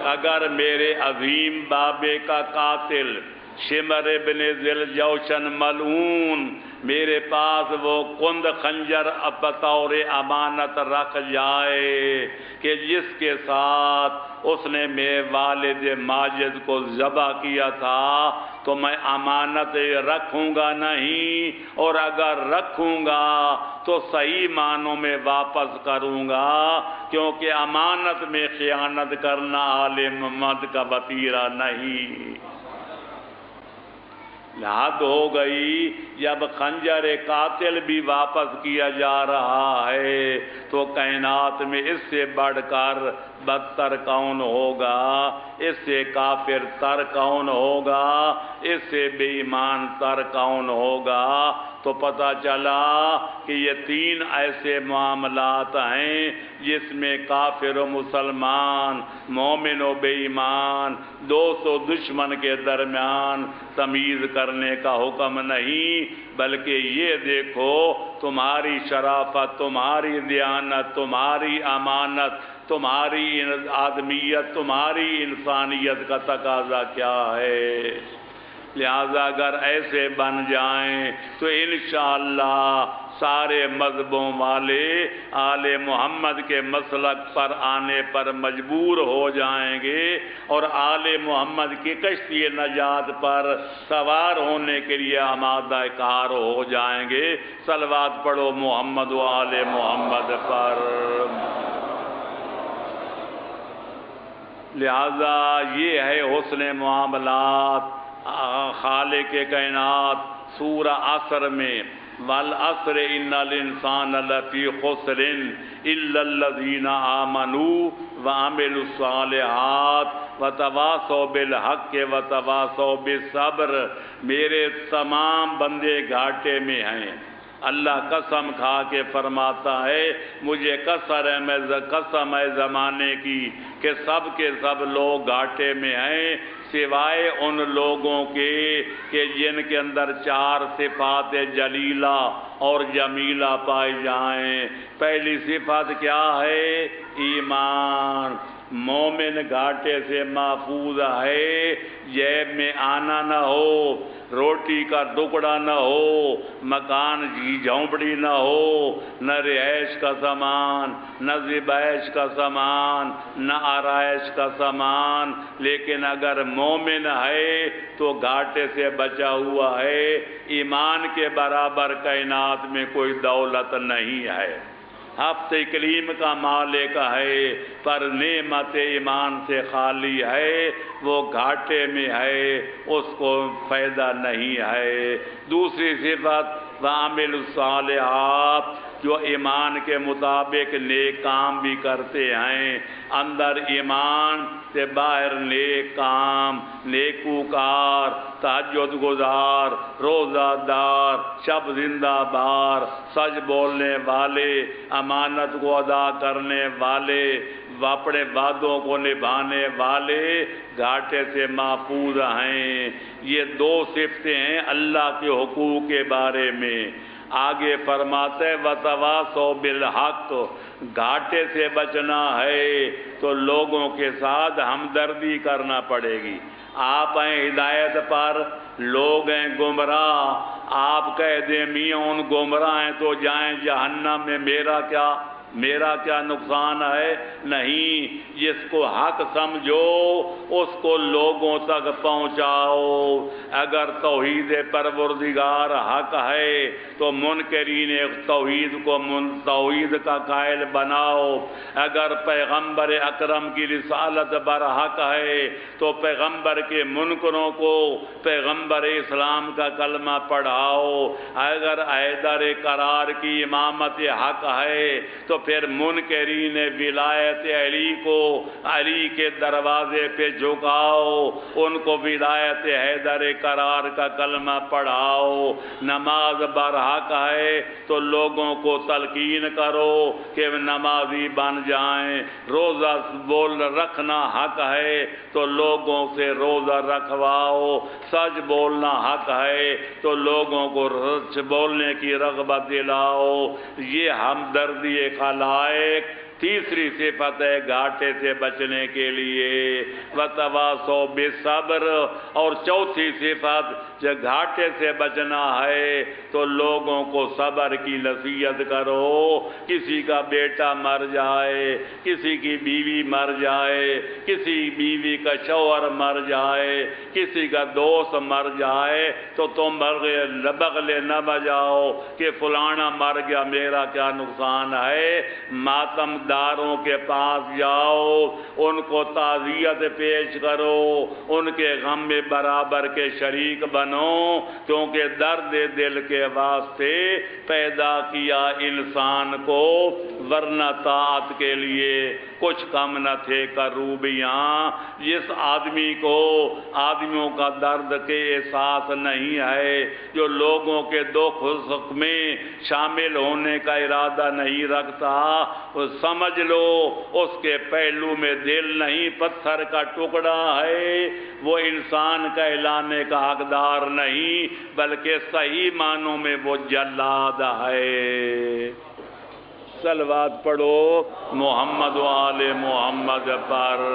اگر میرے عظیم بابے کا قاتل شمر ابن ذی الجوشن ملعون میرے پاس وہ کند خنجر بطور امانت رکھ جائے کہ جس کے ساتھ اس نے میرے والد ماجد کو ذبح کیا تھا، تو میں امانت رکھوں گا نہیں، اور اگر رکھوں گا تو صحیح معنوں میں واپس کروں گا، کیونکہ امانت میں خیانت کرنا آل محمد کا وطیرہ نہیں۔ حد ہو گئی، جب خنجر قاتل بھی واپس کیا جا رہا ہے تو کائنات میں اس سے بڑھ کر بدتر کون ہوگا، اس سے کافر تر کون ہوگا، اس سے بے ایمان تر کون ہوگا۔ تو پتہ چلا کہ یہ 3 ایسے معاملات ہیں جس میں کافر و مسلمان، مومن و بے ایمان، دوست و دشمن کے درمیان تمیز کرنے کا حکم نہیں، بلکہ یہ دیکھو تمہاری شرافت، تمہاری دیانت، تمہاری امانت، تمہاری آدمیت، تمہاری انسانیت کا تقاضا کیا ہے۔ لہذا اگر ایسے بن جائیں تو انشاءاللہ سارے مذہبوں والے آل محمد کے مسلک پر آنے پر مجبور ہو جائیں گے اور آل محمد کی کشتی نجات پر سوار ہونے کے لیے آمادہ کار ہو جائیں گے۔ صلوات پڑھو محمد و آل محمد پر۔ لہذا یہ ہے حسن معاملات۔ خالق کائنات سورہ عصر میں والعصر ان الانسان لفی خسر الا الذین آمنوا وعملوا الصالحات وتواصوا بالحق وتواصوا بالصبر، میرے تمام بندے گھاٹے میں ہیں۔ اللہ قسم کھا کے فرماتا ہے مجھے قسم ہے زمانے کی کہ سب کے سب لوگ گھاٹے میں ہیں سوائے ان لوگوں کے کہ جن کے اندر 4 صفات جلیلہ اور جمیلہ پائی جائیں۔ پہلی صفت کیا ہے؟ ایمان۔ مومن گھاٹے سے محفوظ ہے، جیب میں آنا نہ ہو، روٹی کا ٹکڑا نہ ہو، مکان کی جھونپڑی نہ ہو، نہ رہائش کا سامان، نہ زیبائش کا سامان، نہ آرائش کا سامان، لیکن اگر مومن ہے تو گھاٹے سے بچا ہوا ہے۔ ایمان کے برابر کائنات میں کوئی دولت نہیں ہے، ہفت کلیم کا مالک ہے، پر نعمت ایمان سے خالی ہے، وہ گھاٹے میں ہے، اس کو فائدہ نہیں ہے۔ دوسری صفت وعمل الصالحات، جو ایمان کے مطابق نیک کام بھی کرتے ہیں۔ اندر ایمان کہ باہر نیک کام، نیکوکار، تہجد گزار، روزہ دار، شب زندہ بار، سچ بولنے والے، امانت کو ادا کرنے والے، اپنے وعدوں کو نبھانے والے گھاٹے سے محفوظ ہیں۔ یہ دو صفتیں ہیں اللہ کے حقوق کے بارے میں۔ آگے فرماتے وَتَوَاصَوْا بِالْحَقِّ، گھاٹے سے بچنا ہے تو لوگوں کے ساتھ ہمدردی کرنا پڑے گی۔ آپ ہیں ہدایت پر، لوگ ہیں گمراہ، آپ کہہ دیں میاں ان گمراہ ہیں تو جائیں جہنم میں، میرا کیا نقصان ہے؟ نہیں، جس کو حق سمجھو اس کو لوگوں تک پہنچاؤ۔ اگر توحید پروردگار حق ہے تو منکرین توحید کو توحید کا قائل بناؤ۔ اگر پیغمبر اکرم کی رسالت برحق ہے تو پیغمبر کے منکروں کو پیغمبر اسلام کا کلمہ پڑھاؤ۔ اگر حیدر کرار کی امامت حق ہے تو پھر منکرین ولایت علی کو علی کے دروازے پہ جھکاؤ، ان کو ولایت حیدر کرار کا کلمہ پڑھاؤ۔ نماز برحق ہے تو لوگوں کو تلقین کرو کہ نمازی بن جائیں۔ روزہ رکھنا حق ہے تو لوگوں سے روزہ رکھواؤ۔ سچ بولنا حق ہے تو لوگوں کو سچ بولنے کی رغبت دلاؤ۔ یہ ہمدردی خلائق تیسری صفت ہے گھاٹے سے بچنے کے لیے۔ وَتَوَاصَوْا بِالصَّبْرِ، اور چوتھی صفت جو گھاٹے سے بچنا ہے تو لوگوں کو صبر کی نصیحت کرو۔ کسی کا بیٹا مر جائے، کسی کی بیوی مر جائے، کسی بیوی کا شوہر مر جائے، کسی کا دوست مر جائے تو تم بغلے نہ بجاؤ کہ فلانا مر گیا، میرا کیا نقصان ہے۔ ماتم داروں کے پاس جاؤ، ان کو تعزیت پیش کرو، ان کے غم میں برابر کے شریک بنو، کیونکہ درد دل کے واسطے پیدا کیا انسان کو، ورنہ طاعت کے لیے کچھ کم نہ تھے کروبیاں۔ جس آدمی کو آدمیوں کا درد کے احساس نہیں ہے، جو لوگوں کے دکھ سکھ میں شامل ہونے کا ارادہ نہیں رکھتا، سمجھ لو اس کے پہلو میں دل نہیں پتھر کا ٹکڑا ہے، وہ انسان کہلانے کا حقدار نہیں بلکہ صحیح معنوں میں وہ جلاد ہے۔ صلوات پڑھو محمد و آل محمد پر۔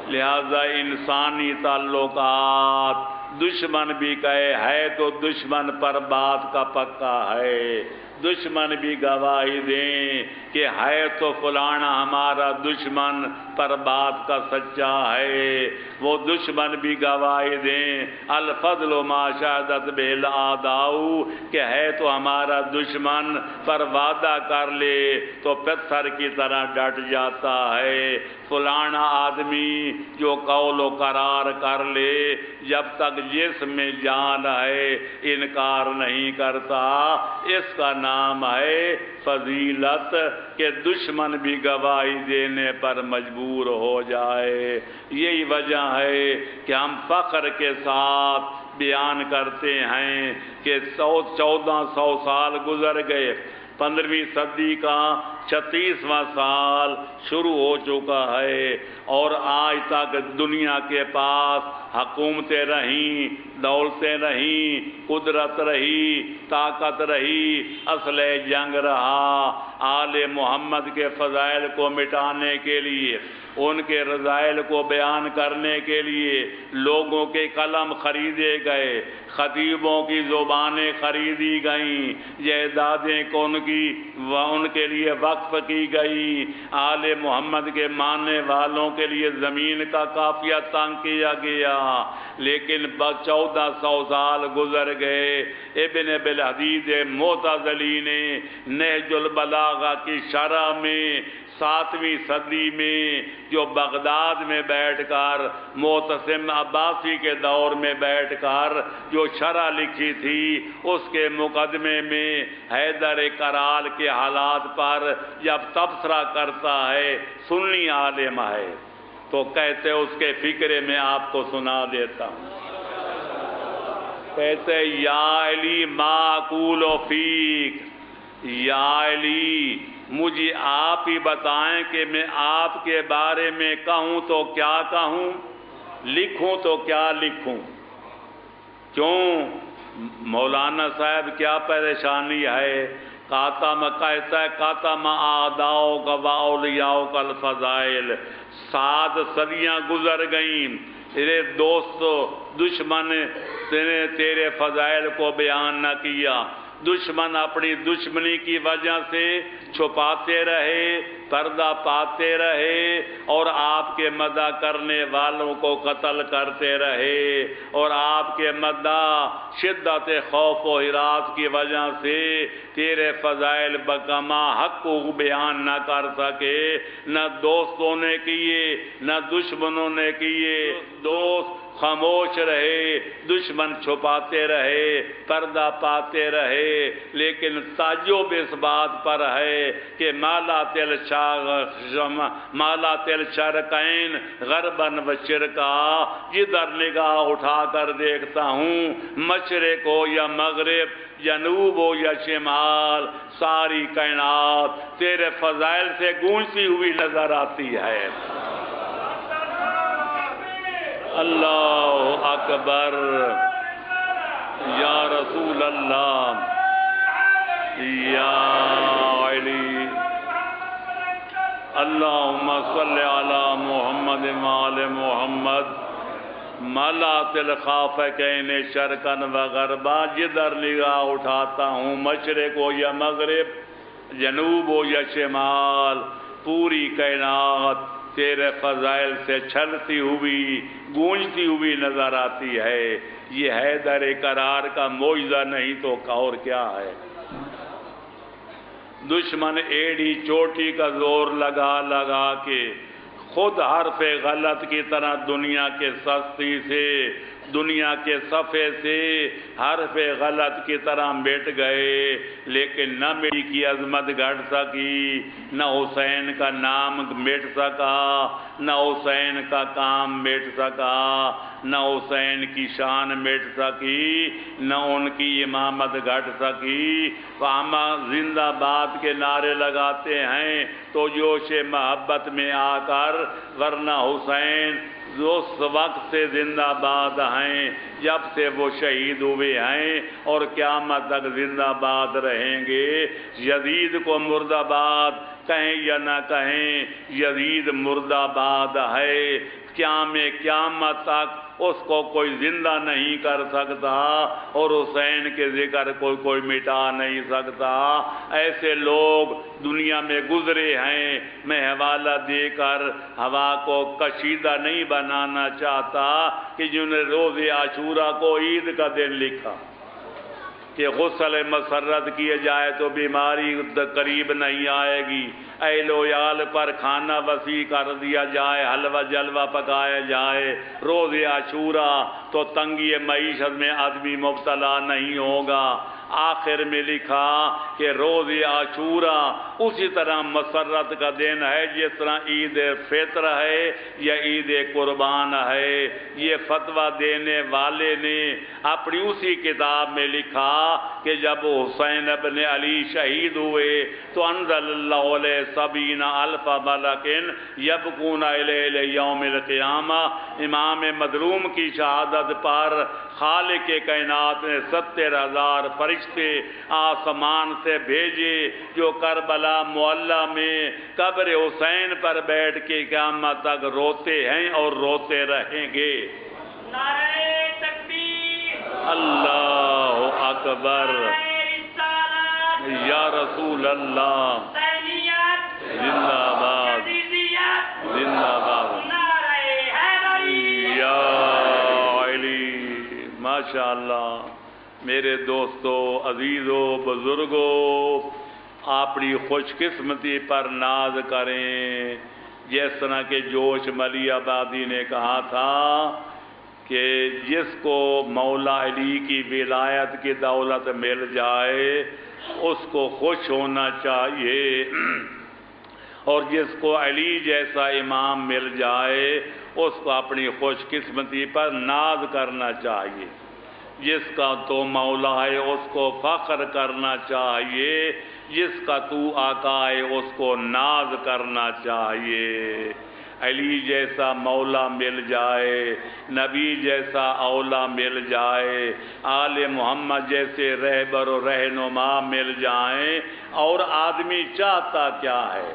لہذا انسانی تعلقات دشمن بھی کہے ہے تو دشمن پر بات کا پکا ہے، دشمن بھی گواہی دیں کہ ہے تو فلانا ہمارا دشمن پر بات کا سچا ہے، وہ دشمن بھی گواہی دیں الفضل ما شہدت بہ الاعداء کہ ہے تو ہمارا دشمن پر وعدہ کر لے تو پتھر کی طرح ڈٹ جاتا ہے۔ فلانا آدمی جو قول و قرار کر لے جب تک جسم میں جان ہے انکار نہیں کرتا، اس کا نام ہے فضیلت کہ دشمن بھی گواہی دینے پر مجبور ہو جائے۔ یہی وجہ ہے کہ ہم فخر کے ساتھ بیان کرتے ہیں کہ 1400 سال گزر گئے، 15ویں صدی کا 36واں سال شروع ہو چکا ہے، اور آج تک دنیا کے پاس حکومتیں رہیں، دولتیں رہیں، قدرت رہی، طاقت رہی، اسلحہ جنگ رہا۔ آل محمد کے فضائل کو مٹانے کے لیے، ان کے رذائل کو بیان کرنے کے لیے لوگوں کے قلم خریدے گئے، خطیبوں کی زبانیں خریدی گئیں، جائیدادیں ان کے لیے وقف کی گئی، آل محمد کے ماننے والوں کے لیے زمین کا قافیہ تنگ کیا گیا، لیکن 1400 سال گزر گئے۔ ابن بالحدید معتزلی نے نہج البلاغہ کی شرح میں 7ویں صدی میں جو بغداد میں بیٹھ کر معتصم عباسی کے دور میں بیٹھ کر جو شرح لکھی تھی، اس کے مقدمے میں حیدر کرال کے حالات پر جب تبصرہ کرتا ہے، سنی عالم ہے، تو کہتے اس کے فکرے میں آپ کو سنا دیتا ہوں. کہتے یا علی ما اقول فیک، یا علی مجھے آپ ہی بتائیں کہ میں آپ کے بارے میں کہوں تو کیا کہوں، لکھوں تو کیا لکھوں. کیوں مولانا صاحب کیا پریشانی ہے؟ کہتا ہے کاتم اعداؤ کا و اولیاؤ کا الفضائل. 7 صدیاں گزر گئیں، تیرے دوست دشمن نے تیرے فضائل کو بیان نہ کیا. دشمن اپنی دشمنی کی وجہ سے چھپاتے رہے، پردہ پاتے رہے، اور آپ کے مدح کرنے والوں کو قتل کرتے رہے، اور آپ کے مدح شدت خوف و ہراس کی وجہ سے تیرے فضائل بکما حق کو بیان نہ کر سکے. نہ دوستوں نے کیے نہ دشمنوں نے کیے. دوست خاموش رہے، دشمن چھپاتے رہے، پردہ پاتے رہے، لیکن تعجب اس بات پر ہے کہ مالا تل شرقین غرباً و شرقا، جدھر نگاہ اٹھا کر دیکھتا ہوں مشرق ہو یا مغرب، جنوب ہو یا شمال، ساری کائنات تیرے فضائل سے گونجتی ہوئی نظر آتی ہے. اللہ اکبر، یا رسول اللہ، یا علی. اللہم صلی علی محمد وآل محمد. ملات الخافقین شرقاً و غربا، جدھر نگاہ اٹھاتا ہوں مشرق ہو یا مغرب، جنوب ہو یا شمال، پوری کائنات تیرے فضائل سے چھلتی ہوئی گونجتی ہوئی نظر آتی ہے. یہ حیدر قرار کا معجزہ نہیں تو اور کیا ہے. دشمن ایڑی چوٹی کا زور لگا لگا کے خود حرف غلط کی طرح دنیا کے سستی سے، دنیا کے صفحے سے حرف غلط کی طرح مٹ گئے، لیکن نہ میری کی عظمت گھٹ سکی، نہ حسین کا نام مٹ سکا، نہ حسین کا کام مٹ سکا، نہ حسین کی شان مٹ سکی، نہ ان کی امامت گھٹ سکی. ہم زندہ باد کے نعرے لگاتے ہیں تو جوش محبت میں آ کر، ورنہ حسین اس وقت سے زندہ باد ہیں جب سے وہ شہید ہوئے ہیں، اور قیامت تک زندہ باد رہیں گے. یزید کو مرد آباد کہیں یا نہ کہیں، یزید مرد آباد ہے. قیامت تک اس کو کوئی زندہ نہیں کر سکتا، اور حسین کے ذکر کو کوئی مٹا نہیں سکتا. ایسے لوگ دنیا میں گزرے ہیں. میں حوالہ دے کر ہوا کو کشیدہ نہیں بنانا چاہتا کہ جنہیں روز عاشورہ کو عید کا دن لکھا کہ غسل مسرت کیے جائے تو بیماری قریب نہیں آئے گی، اہل و عیال پر کھانا وسیع کر دیا جائے، حلوہ جلوہ پکایا جائے. روز عاشورہ تو تنگی معیشت میں آدمی مبتلا نہیں ہوگا. آخر میں لکھا کہ روز عاشورہ اسی طرح مسرت کا دن ہے جس طرح عید فطر ہے یا عید قربان ہے. یہ فتویٰ دینے والے نے اپنی اسی کتاب میں لکھا کہ جب حسین ابن علی شہید ہوئے تو انزل اللہ علیہ 70,000 ملک یبکون الیہ یوم القیامہ. امام مظلوم کی شہادت پر خالق کائنات نے 70,000 فرشتے آسمان سے بھیجے جو کربلا معلی میں قبر حسین پر بیٹھ کے قیامت تک روتے ہیں اور روتے رہیں گے. نعرہ تکبیر، اللہ اکبر، یا رسول اللہ، حسینیت، زندہ باد، عزیزیت، زندہ باد، نعرہ حیدری. یا علی. ماشاءاللہ میرے دوستو، عزیزو، بزرگو، اپنی خوش قسمتی پر ناز کریں. جس طرح کہ جوش ملی آبادی نے کہا تھا کہ جس کو مولا علی کی ولایت کی دولت مل جائے اس کو خوش ہونا چاہیے. اور جس کو علی جیسا امام مل جائے اس کو اپنی خوش قسمتی پر ناز کرنا چاہیے، جس کا تو مولا ہے اس کو فخر کرنا چاہیے، جس کا تو آقا ہے اس کو ناز کرنا چاہیے۔ علی جیسا مولا مل جائے، نبی جیسا اولا مل جائے، آل محمد جیسے رہبر و رہنما مل جائیں، اور آدمی چاہتا کیا ہے؟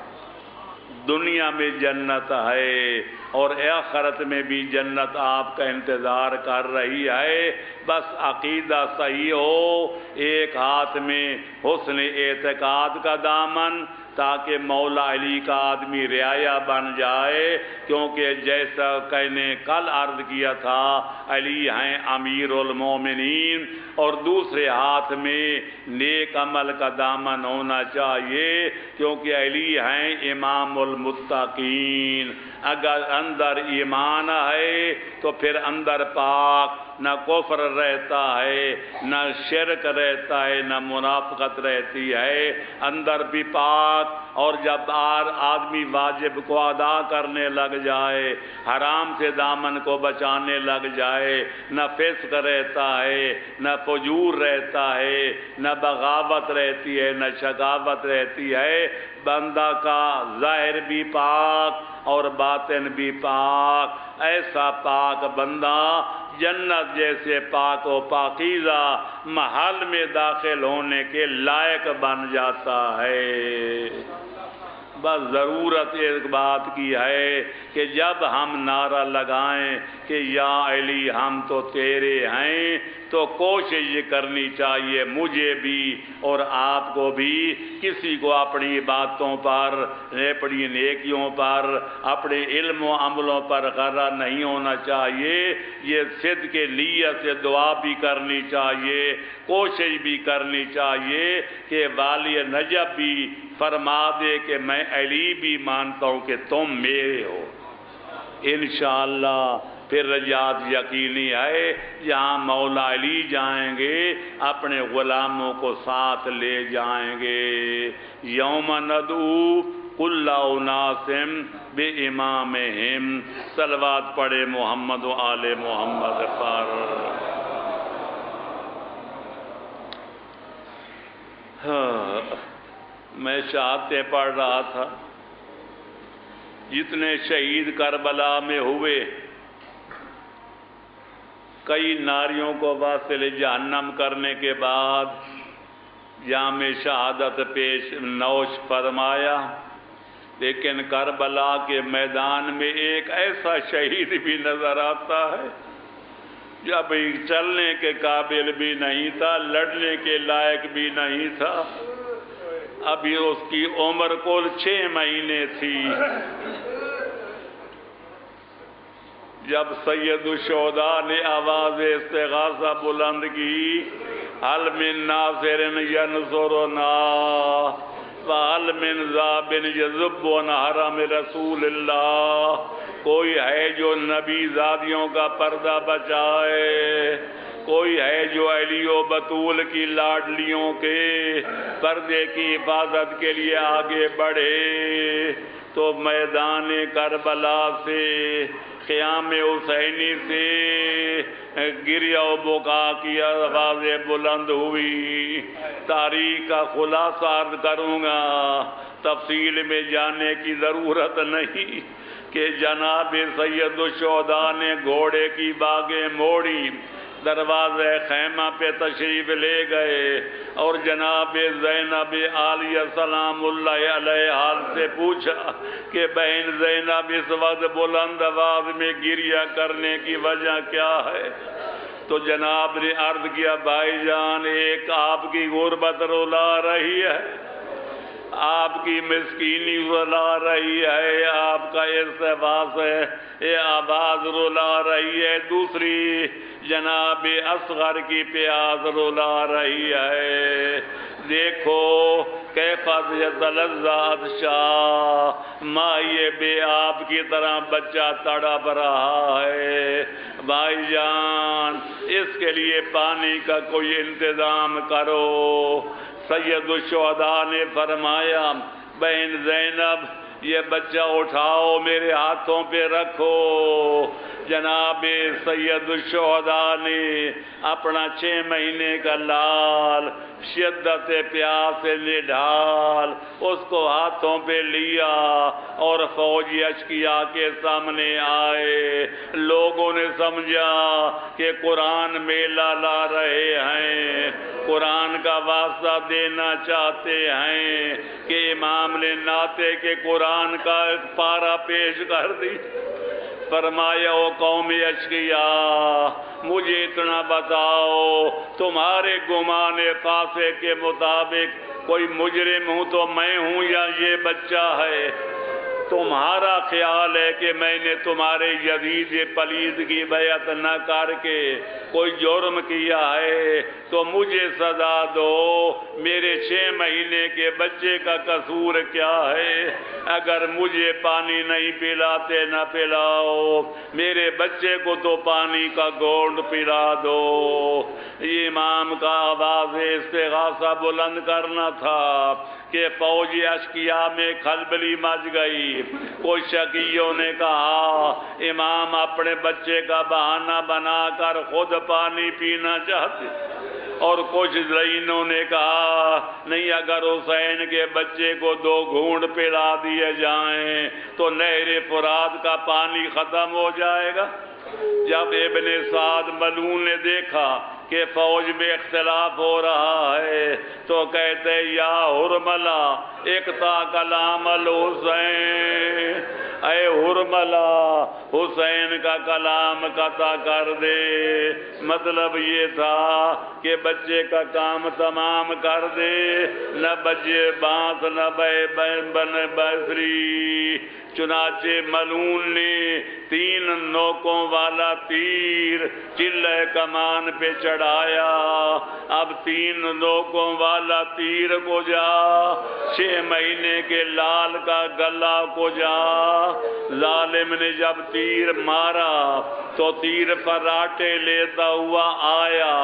دنیا میں جنت ہے اور آخرت میں بھی جنت آپ کا انتظار کر رہی ہے، بس عقیدہ صحیح ہو، ایک ہاتھ میں حسن اعتقاد کا دامن، تاکہ مولا علی کا آدمی رعایا بن جائے، کیونکہ جیسا کہ نے کل عرض کیا تھا علی ہیں امیر المومنین، اور دوسرے ہاتھ میں نیک عمل کا دامن ہونا چاہیے، کیونکہ علی ہیں امام المتقین۔ اگر اندر ایمان ہے تو پھر اندر پاک نہ کفر رہتا ہے، نہ شرک رہتا ہے، نہ منافقت رہتی ہے، اندر بھی پاک۔ اور جب آدمی واجب کو ادا کرنے لگ جائے، حرام سے دامن کو بچانے لگ جائے، نہ فسق رہتا ہے، نہ فجور رہتا ہے، نہ بغاوت رہتی ہے، نہ شقاوت رہتی ہے، بندہ کا ظاہر بھی پاک اور باطن بھی پاک۔ ایسا پاک بندہ جنت جیسے پاک و پاکیزہ محل میں داخل ہونے کے لائق بن جاتا ہے۔ بس ضرورت ایک بات کی ہے کہ جب ہم نعرہ لگائیں کہ یا علی ہم تو تیرے ہیں، تو کوشش یہ کرنی چاہیے مجھے بھی اور آپ کو بھی، کسی کو اپنی باتوں پر، اپنی نیکیوں پر، اپنے علم و عملوں پر غرہ نہیں ہونا چاہیے۔ یہ صدق نیت سے دعا بھی کرنی چاہیے، کوشش بھی کرنی چاہیے کہ والی نجف بھی فرما دے کہ میں علی بھی مانتا ہوں کہ تم میرے ہو۔ انشاءاللہ پھر رجعت یقینی ہے، جہاں مولا علی جائیں گے اپنے غلاموں کو ساتھ لے جائیں گے۔ یوم ندعو کل اناس بامامہم، صلوات پڑھے محمد و آل محمد پر۔ میں شہادتیں پڑھ رہا تھا، جتنے شہید کربلا میں ہوئے، کئی ناریوں کو واصل جہنم کرنے کے بعد جام شہادت پیش نوش فرمایا، لیکن کربلا کے میدان میں ایک ایسا شہید بھی نظر آتا ہے جب چلنے کے قابل بھی نہیں تھا، لڑنے کے لائق بھی نہیں تھا، ابھی اس کی عمر کل 6 مہینے تھی۔ جب سید الشہداء نے آواز استغاثہ بلند کی، حل من ناصر ینصرنا وحل من ذاب یذب عن حرم رسول اللہ، کوئی ہے جو نبی زادیوں کا پردہ بچائے، کوئی ہے جو علی و بطول کی لاڈلیوں کے پردے کی حفاظت کے لیے آگے بڑھے، تو میدان کربلا سے، قیام حسینی سے گریہ و بکا کی آوازیں بلند ہوئی۔ تاریخ کا خلاصہ عرض کروں گا، تفصیل میں جانے کی ضرورت نہیں، کہ جناب سید الشہداء نے گھوڑے کی باگیں موڑی، دروازے خیمہ پہ تشریف لے گئے، اور جناب زینب عالیہ سلام اللہ علیہ حال سے پوچھا کہ بہن زینب اس وقت بلند آواز میں گریہ کرنے کی وجہ کیا ہے؟ تو جناب نے عرض کیا بھائی جان، ایک آپ کی غربت رلا رہی ہے، آپ کی مسکینی رلا رہی ہے، آپ کا احساس ہے، یہ آواز رلا رہی ہے، دوسری جناب اصغر کی پیاس رلا رہی ہے۔ دیکھو کیف یتلذذ شاہ، مائی بے آپ کی طرح بچہ تڑپ رہا ہے۔ بھائی جان اس کے لیے پانی کا کوئی انتظام کرو۔ سید الشہداء نے فرمایا بہن زینب یہ بچہ اٹھاؤ میرے ہاتھوں پہ رکھو۔ جناب سید الشہداء نے اپنا 6 مہینے کا لال شدت پیاس سے نڈھال اس کو ہاتھوں پہ لیا اور فوجی اشقیاء کے سامنے آئے۔ لوگوں نے سمجھا کہ قرآن میلہ لا رہے ہیں، قرآن کا واسطہ دینا چاہتے ہیں کہ امام نے نعتے کے قرآن کا پارہ پیش کر دی۔ فرمایا او قوم اشقیاء، مجھے اتنا بتاؤ تمہارے گمان فاسق کے مطابق کوئی مجرم ہوں تو میں ہوں یا یہ بچہ ہے؟ تمہارا خیال ہے کہ میں نے تمہارے یزید پلید کی بیعت نہ کر کے کوئی جرم کیا ہے تو مجھے سزا دو۔ میرے 6 مہینے کے بچے کا قصور کیا ہے؟ اگر مجھے پانی نہیں پلاتے نہ پلاؤ، میرے بچے کو تو پانی کا گھونٹ پلا دو۔ یہ امام کا آواز استغاثہ بلند کرنا تھا کہ فوجی اشقیاء میں کھلبلی مچ گئی۔ کچھ شقیوں نے کہا امام اپنے بچے کا بہانہ بنا کر خود پانی پینا چاہتے، اور کچھ ذہینوں نے کہا نہیں، اگر حسین کے بچے کو 2 گھونٹ پلا دیے جائیں تو نہر فرات کا پانی ختم ہو جائے گا۔ جب ابن سعد ملعون نے دیکھا کہ فوج میں اختلاف ہو رہا ہے تو کہتے یا حرملہ اقطع کلام الحسین، اے حرملہ حسین کا کلام قطع کر دے۔ مطلب یہ تھا کہ بچے کا کام تمام کر دے، نہ بجے بانس نہ بن بسری۔ چنانچہ ملعون نے 3 نوکوں والا تیر چلہ کمان پہ چڑھایا۔ اب 3 نوکوں والا تیر کو جا، 6 مہینے کے لال کا گلا کو جا۔ ظالم نے جب تیر مارا تو تیر فراٹے لیتا ہوا آیا،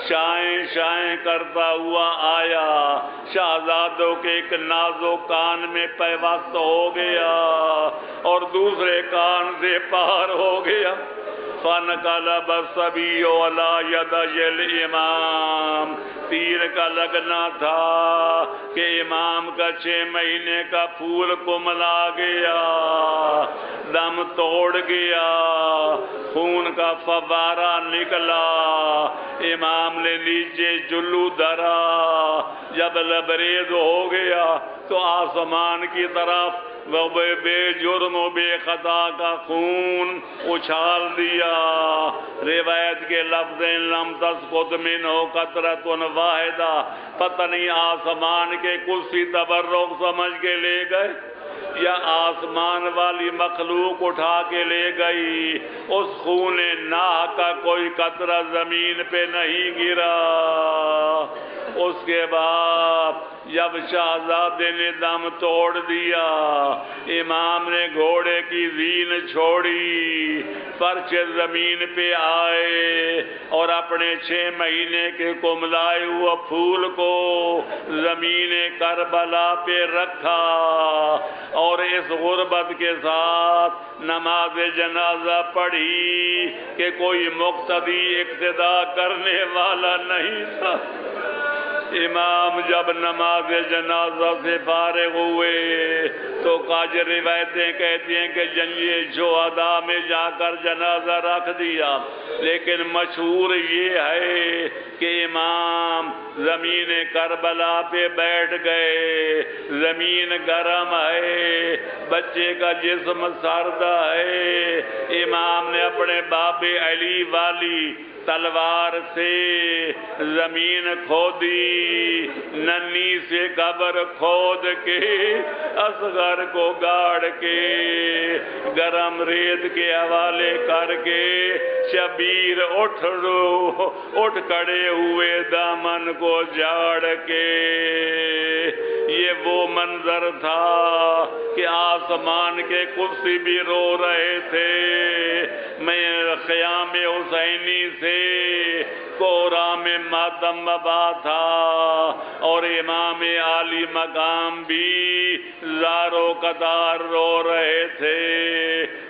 شائیں شائیں کرتا ہوا آیا، شہزادوں کے ایک نازک کان میں پیوست ہو گیا اور دوسرے کان سے پار ہو گیا۔ فَانْقَلَبَ الصَّبِيُّ عَلَىٰ يَدَيِ الْإِمَامِ، تیر کا لگنا تھا کہ امام کا 6 مہینے کا پھول کملا گیا، دم توڑ گیا، خون کا فوارہ نکلا۔ امام نے نیچے جلو دھرا، جب لبریز ہو گیا تو آسمان کی طرف وہ بے جرم و بے خطا کا خون اچھال دیا۔ روایت کے لفظ لم تسقط منہ قطرۃ واحدہ، پتہ نہیں آسمان کے کسی تبرک سمجھ کے لے گئے یا آسمان والی مخلوق اٹھا کے لے گئی، اس خون ناح کا کوئی قطرہ زمین پہ نہیں گرا۔ اس کے بعد جب شہزادے نے دم توڑ دیا، امام نے گھوڑے کی زین چھوڑی، فرش زمین پہ آئے اور اپنے 6 مہینے کے کملائے ہوئے پھول کو زمین کربلا پہ رکھا اور اس غربت کے ساتھ نماز جنازہ پڑھی کہ کوئی مقتدی اقتدا کرنے والا نہیں تھا۔ امام جب نماز جنازہ سے فارغ ہوئے تو کاج روایتیں کہتی ہیں کہ جنگ شہداء میں جا کر جنازہ رکھ دیا، لیکن مشہور یہ ہے کہ امام زمین کربلا پہ بیٹھ گئے۔ زمین گرم ہے، بچے کا جسم سرد ہے۔ امام نے اپنے باب علی والی تلوار سے زمین کھودی، ننھی سے قبر کھود کے اصغر کو گاڑ کے گرم ریت کے حوالے کر کے شبیر اٹھ کھڑے ہوئے دامن کو جھاڑ کے۔ یہ وہ منظر تھا کہ آسمان کے کرسی بھی رو رہے تھے۔ میں خیام حسینی سے کوہرا میں ماتم ببا تھا اور امام عالی مقام بھی زارو قطار رو رہے تھے.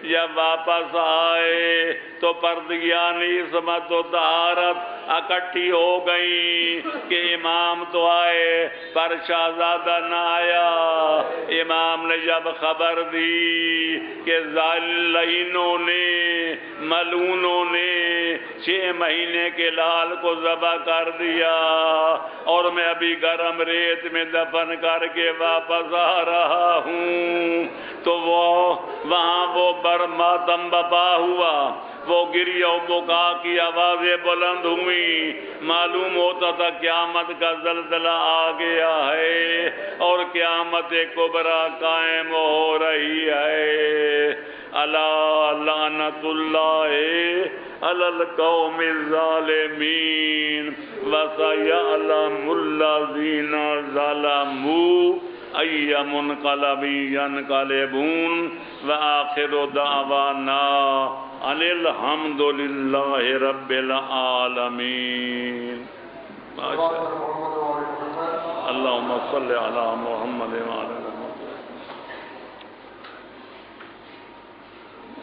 جب واپس آئے تو پردگیان عصمت و طہارت اکٹھی ہو گئی کہ امام تو آئے پر شہزادہ نہ آیا. امام نے جب خبر دی کہ ذالینوں نے ملونوں نے 6 مہینے کے لال کو ذبح کر دیا اور میں ابھی گرم ریت میں دفن کر کے واپس آ رہا ہوں، تو وہاں وہ ماتم بپا ہوا، وہ گریہ و بکا کی آوازیں بلند ہوئیں. معلوم ہوتا تھا قیامت کا زلزلہ آ گیا ہے اور قیامت کبریٰ قائم ہو رہی ہے. الا لعنت اللہ علی القوم الظالمین وسیعلم الذین ظلموا ای منقلب ینقلبون وآخر دعوانا ان الحمد للہ رب العالمین. اللہم صلی علی محمد وعلی